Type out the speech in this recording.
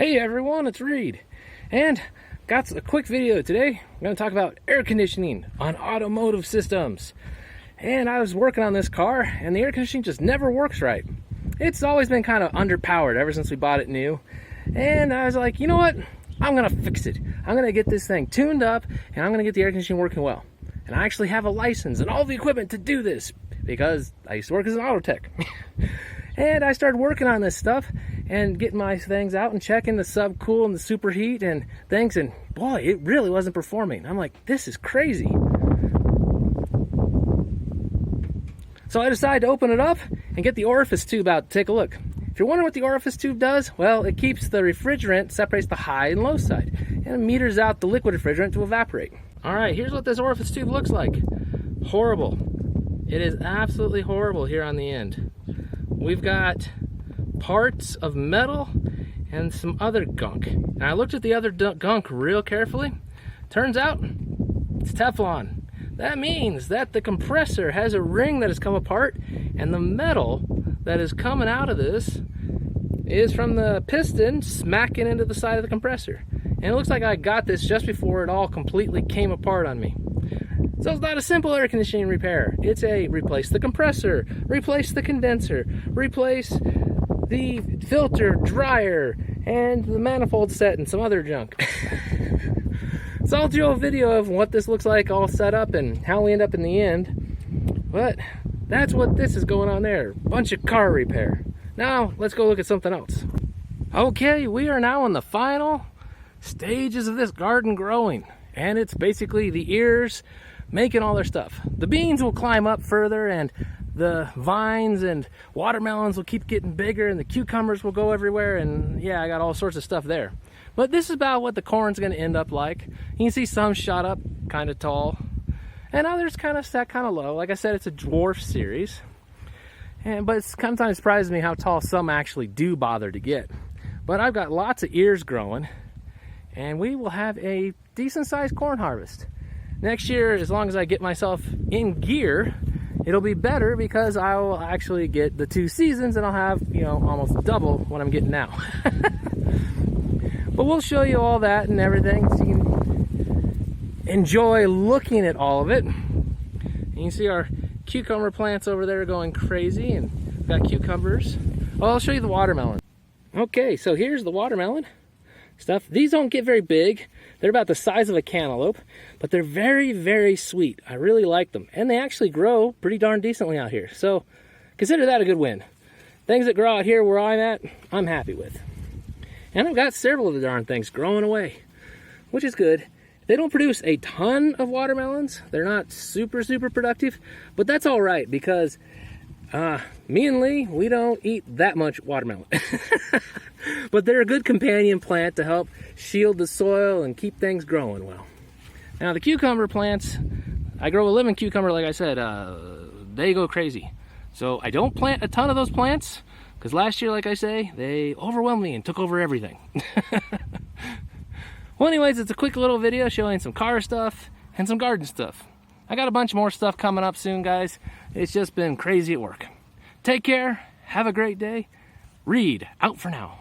Hey everyone, it's Reed, and got a quick video today. I'm going to talk about air conditioning on automotive systems. And I was working on this car, and the air conditioning just never works right. It's always been kind of underpowered ever since we bought it new. And I was like, you know what? I'm going to fix it. I'm going to get this thing tuned up, and I'm going to get the air conditioning working well. And I actually have a license and all the equipment to do this because I used to work as an auto tech. And I started working on this stuff and getting my things out and checking the subcool and the superheat and things, and boy, it really wasn't performing. I'm like, this is crazy. So I decided to open it up and get the orifice tube out to take a look. If you're wondering what the orifice tube does, well, it keeps the refrigerant, separates the high and low side, and it meters out the liquid refrigerant to evaporate. All right, here's what this orifice tube looks like. Horrible. It is absolutely horrible here on the end. We've got parts of metal and some other gunk. And I looked at the other gunk real carefully. Turns out it's Teflon. That means that the compressor has a ring that has come apart, and the metal that is coming out of this is from the piston smacking into the side of the compressor. And it looks like I got this just before it all completely came apart on me. So it's not a simple air conditioning repair. It's a replace the compressor, replace the condenser, replace the filter, dryer, and the manifold set and some other junk. So I'll do a video of what this looks like all set up and how we end up in the end. But that's what this is going on there. Bunch of car repair. Now let's go look at something else. Okay, we are now in the final stages of this garden growing. And it's basically the ears making all their stuff. The beans will climb up further, and the vines and watermelons will keep getting bigger, and the cucumbers will go everywhere, and yeah, I got all sorts of stuff there. But this is about what the corn's going to end up like. You can see some shot up kind of tall, and others kind of set kind of low. Like I said, it's a dwarf series, but it sometimes surprises me how tall some actually do bother to get. But I've got lots of ears growing, and we will have a decent sized corn harvest. Next year, as long as I get myself in gear, it'll be better because I will actually get the 2 seasons, and I'll have, you know, almost double what I'm getting now. But we'll show you all that and everything so you can enjoy looking at all of it. And you can see our cucumber plants over there going crazy, and we've got cucumbers. Well, I'll show you the watermelon. Okay, so here's the watermelon stuff. These don't get very big. They're about the size of a cantaloupe, but they're very, very sweet. I really like them. And they actually grow pretty darn decently out here. So consider that a good win. Things that grow out here where I'm at, I'm happy with. And I've got several of the darn things growing away, which is good. They don't produce a ton of watermelons. They're not super, super productive, but that's all right because me and Lee, we don't eat that much watermelon. But they're a good companion plant to help shield the soil and keep things growing well. Now the cucumber plants, I grow a living cucumber, like I said, they go crazy. So I don't plant a ton of those plants because last year, like I say, they overwhelmed me and took over everything. Well, anyways, it's a quick little video showing some car stuff and some garden stuff. I got a bunch more stuff coming up soon, guys. It's just been crazy at work. Take care. Have a great day. Reed, out for now.